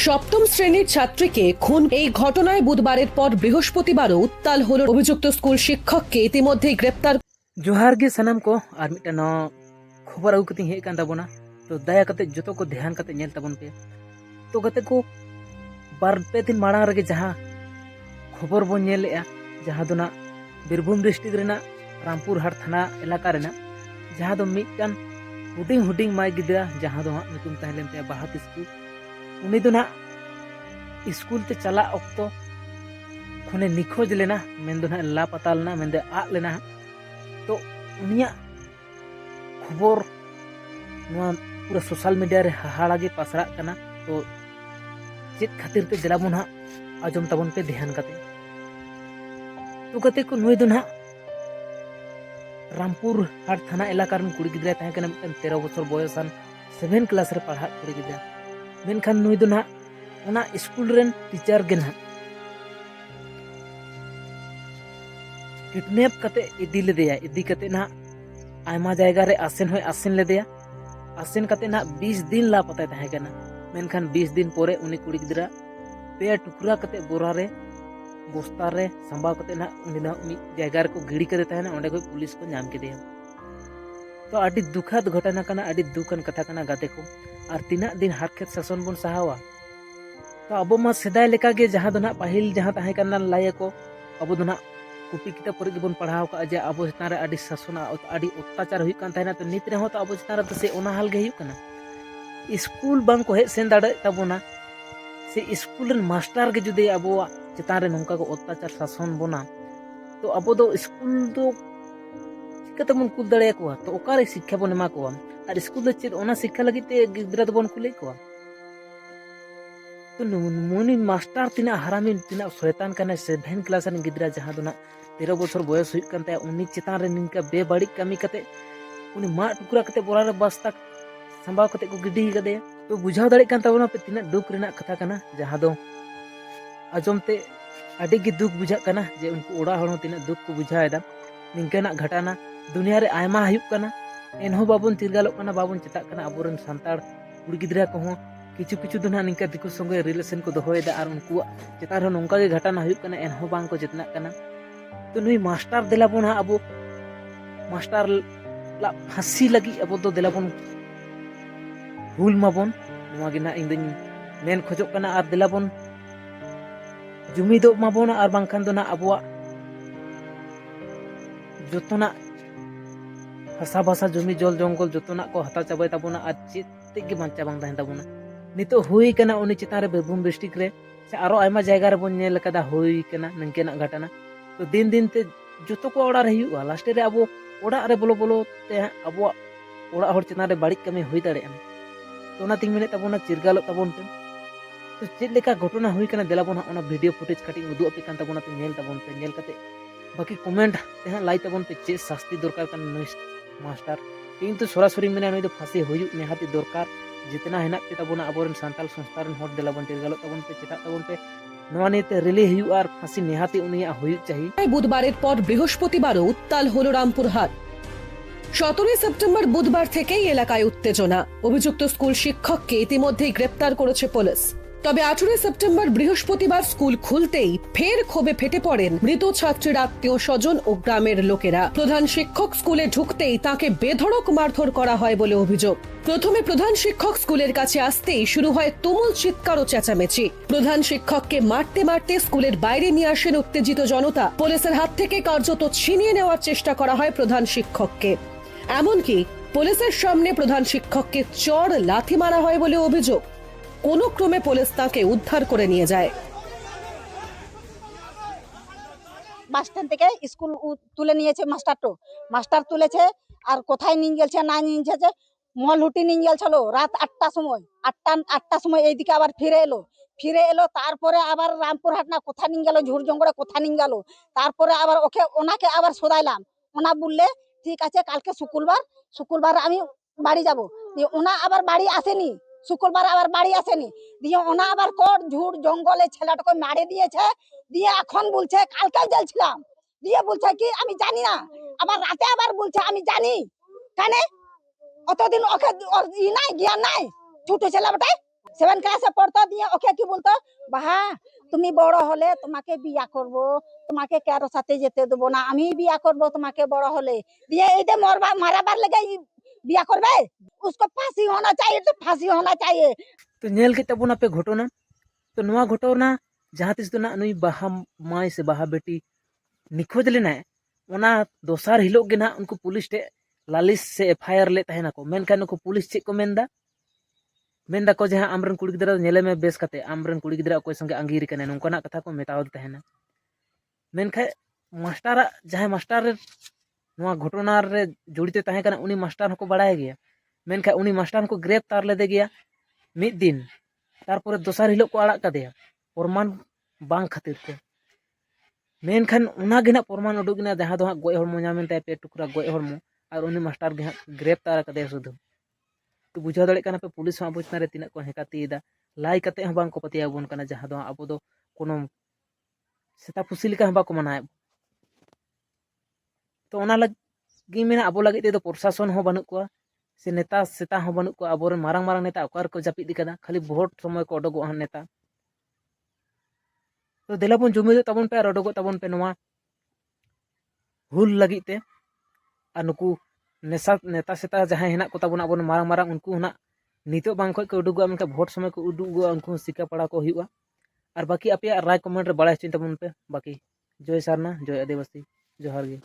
সপ্তম শ্রেণীর ছাত্রীকে খুন এই ঘটনায় বুধবারের পর বৃহস্পতিবারও উত্তাল হল। অভিযুক্ত স্কুল শিক্ষককে ইতিমধ্যেই গ্রেপ্তার। जोहार गे सनम को और मिट्टन खबर आगू कते हेज कान ताबोना तो दया कते जतो को ध्यान कते नेल ताबोन पे तो कते को बार पे दिन माड़ांग रगे जहां खबर बन नेलेआ जहां दोना बीरभूम डिस्ट्रिक्ट रेना रामपुर हाट थाना इलाका रेना जहां दो मिट्टन हुडिंग हुडिंग माय गिदरा जहां दो नुतुम तहलेन ते बाहात स्कूल उनी दो ना स्कूल ते चला ऑक्तो खुने निखोज लेना मेन दो ना लापता लेना मेंदे आ लेना तो उनिया खबर पूरा सोशल मीडिया रे हाहाड़ागे पासरा कना तो चेत खातिर ते दिलाबोन हा आजम ताबोन पे ध्यान कते तो कते को नुई दो ना रामपुर हाट थाना इलाका रन कुड़ी गिदरा ताहे कना 13 बछर बयसान 7 क्लास रे पढ़ा कुड़ी गिदरा मेनखान नुई दो ना ओना स्कूल रेन टीचर गे ना किडनैप कते इदी लेदेया इदी कते ना आयमा जायगा रे आसेन लेदेया आसेन कते ना 20 दिन लापता ताहे कना मेनखान 20 दिन पोरे उनी कुड़ी गिदरा पे टुकरा कते बोरा रे बस्ता रे संभाव कते ना उनी ना मी जायगा रे को गिड़ी कते ताहे ना ओंडे को पुलिस को नाम केदेया तो आडी दुखद घटना कना आडी दुखन कथा कना गाते को और तीना दिन हारखेत शासन बन सहावा तो अब मा सेदाय लेका गे जहां दो ना पाहिल जहां ताहे कना लाये को अब दो ना कॉपी किताब पर बन पढ़ाव का जे अब चितान रे आडी शासन आडी अत्याचार हुई कान ताहे ना तो नित रे हो तो अब चितान रे से ओना हाल गे हुई कना स्कूल बांग को हे सेन दाड़े ताबोना से स्कूल रे मास्टर गे जुदे अब चितान रे नंका को अत्याचार शासन बोना तो अब दो स्कूल दो चिकाते बन कुल दाड़े को तो ओकारे शिक्षा बन एमा को और स्कूल दो चेद ओना शिक्षा लगी ते गिदरा दो बन कुले को तो मुनी मास्टर तीना हरामी तीना शैतान कना 7 क्लास रन गिदरा जहां दोना 13 बछर बयस हुई कान ताय उनी चितान रे निनका बेबाड़ी कमी कते उनी मा टुकरा कते बोरा रे बस्ता संभाव कते को गिडी कदे तो बुझाव दाड़े कान ताबोना पे तीना दुख रेना कथा कना जहां दो आजमते आडी गे दुख बुझा कना जे उनको ओड़ा हणो तीना दुख को बुझाएदा निंकना घटना दुनिया रे आयमा हुई कना एनहो बाबन तिरगालो कना बाबन चिता कना अबोरन संताड़ कुड़ी गिदरा को हो किचु किचु दो ना निंका दिकु संगे रिलेशन को दोहोयदा और उनको चितार नौका गे घटना हुई कना एनहो बांग को जितना कना तो नुई मास्टर दिलाबोन हा अबो मास्टर ला फांसी लगी अबो दो दिलाबोन भूल माबोन नोआ गे ना इंदिन मेन खोजो कना और दिलाबोन जुमी दो माबोन और बांखान दो ना अबो जोतना हसा भाषा जुमी जल जंगल जोतना को हता चाबाय ताबोना और चेत गे बांचा बांग ताहेन ताबोना नितो हुई कना उनी चितान रे बीरभूम डिस्ट्रिक्ट रे से आरो आयमा जायगा रे बन नेल कदा हुई कना नंकेना घटना तो दिन दिन ते जोतो को ओड़ा रे हुआ लास्ट रे अब ओड़ा रे बोलो बोलो ते अब ओड़ा हर चितान रे बाड़ी कमी हुई दाड़े तो ना तिंग मिने ताबोना चिरगालो ताबोन पे तो चेद लेका घटना हुई कना देलाबोन ओना वीडियो फुटेज कटिंग उदु अपे कान ताबोना ते नेल ताबोन पे नेल कते बाकी कमेंट ते लाई ताबोन पे चे शास्ति दरकार कन नुई मास्टर किंतु सरासरी मिने नुई दो फांसी हुई नेहाती दरकार जितना हेना पे ताबोना अबोरन सांताल संस्थारन हट देलाबोन चिरगालो ताबोन पे चिता ताबोन पे नवानीते रिली हुई और फांसी नेहाती उनिया हुई चाहिए। বুধবারের পর বৃহস্পতিবারও উত্তাল হল রামপুরহাট। 17 সেপ্টেম্বর বুধবার থেকেই এলাকায় উত্তেজনা। অভিযুক্ত স্কুল শিক্ষককে ইতিমধ্যেই গ্রেপ্তার করেছে পুলিশ। তবে 18 সেপ্টেম্বর বৃহস্পতিবার স্কুল খুলতেই ফের ক্ষোভে ফেটে পড়েন মৃত ছাত্রীর আত্মীয় স্বজন ও গ্রামের লোকেরা। প্রধান শিক্ষক স্কুলে ঢুকতেই তাকে বেধড়ক মারধর করা হয় বলে অভিযোগ। প্রথমে প্রধান শিক্ষক স্কুলের কাছে আসতেই শুরু হয় তুমুল চিৎকার ও চেঁচামেচি। প্রধান শিক্ষককে মারতে মারতে স্কুলের বাইরে নিয়ে আসেন উত্তেজিত জনতা। পুলিশের হাত থেকে কার্যত ছিনিয়ে নেওয়ার চেষ্টা করা হয় প্রধান শিক্ষককে। এমনকি পুলিশের সামনে প্রধান শিক্ষককে চড় লাথি মারা হয় বলে অভিযোগ। কোনো ক্রমে পুলিশ তাকে উদ্ধার করে নিয়ে যায়। বাস স্ট্যান্ড থেকে স্কুল তুলে নিয়েছে মাস্টার তুলেছে আর কোথায় নিয়ে গেছে না নিয়ে গেছে মল হুটি নিয়ে গেছিল রাত 8টার সময় 8টার সময় এইদিকে আবার ফিরে এলো তারপরে আবার রামপুরহাট না কোথা নিয়ে গেল ঝুড় জঙ্গলে কোথা নিয়ে গেল তারপরে আবার ওনাকে আবার শোধাইলাম ওনা বললে ঠিক আছে কালকে শুক্রবার আমি বাড়ি যাব ওনা আবার বাড়ি আসেনি শুক্রবার আবার বাড়ি আসেনি দিয়ে ওনা আবার কোট ঝুড় জঙ্গলে ছেলেটাকে মারে দিয়েছে দিয়ে এখন বলছে কালকে যাচ্ছিলাম দিয়ে বলছে কি আমি জানি না আবার রাতে আবার বলছে আমি জানি কানে অতদিন ওকে ওর ই নাই জ্ঞান নাই ছোট ছেলে বটে 7 ক্লাসে পড়তো দিয়ে ওকে কি বলতো বাহা তুমি বড় হলে তোমাকে বিয়া করব তোমাকে কারো সাথে যেতে দেবো না আমি বিয়া করব তোমাকে বড় হলে দিয়ে এইটা মারাবার লেগে বিয়া করবে उसको फांसी होना चाहिए तो फांसी होना चाहिए तो नेल के तबुना पे घटना तो नवा घटना जहाँ तिस ना नुई बाहा माई से बाहा बेटी निखोज लेना ओना दोसार हिलोग गे ना उनको पुलिस टे लालिस से एफआईआर ले तहना को मेनखान उनको पुलिस चेक को मेनदा मेनदा को जहाँ आमरन कुड़ी गिदरा नेले में बेस कते आमरन कुड़ी गिदरा कोई संगे अंगीर कने नोंकना कथा को मेतावद तहना मेनखा मास्टर जहाँ मास्टर नवा घटना रे जुड़ते तहे कना उनी मास्टर को बड़ाय गया मेनखा उनी मास्टर को ग्रेप्तार लेदे गया मिद दिन तारपरे दोसार हिलोग को आड़ा कदेया प्रमाण बांग खातिर ते मेनखान उना गे ना प्रमाण उडुगना जहाँ दो गय हरमो नामेन ताय पे टुकरा गय हरमो और उनी मास्टर गे ग्रेप्तार कदे सुधु तो बुझा दड़े कना पे पुलिस अब चेतान रे तिना को हेकातीदा लाई कते हं बांग को पतिया बोन कना जहाँ दो अब दो कोनो सेता फुसी लेका हं बाको मनाय तो ओना लगी मेना अब लगे तो प्रशासन हो बनू को से नेता सेता हो बनू को अब मारंग मारंग नेता ओकार को जापिद कदा खाली भोट समय को ओडगो हन नेता तो देला बन जुमिद तबन पे ओडगो तबन पे नवा हुल लगी ते नुकू नेता सेता जहाँ हेना को तबन अब मारंग मारंग उनको हना नितो बांग खय को उडुगो मेनका भोट समय को उडुगो उनको सिका पड़ा को हुआ और बाकी अपे राय कमेंट रे बड़ा चिन तबन पे बाकी जय सारना जय आदिवासी जोहार गे।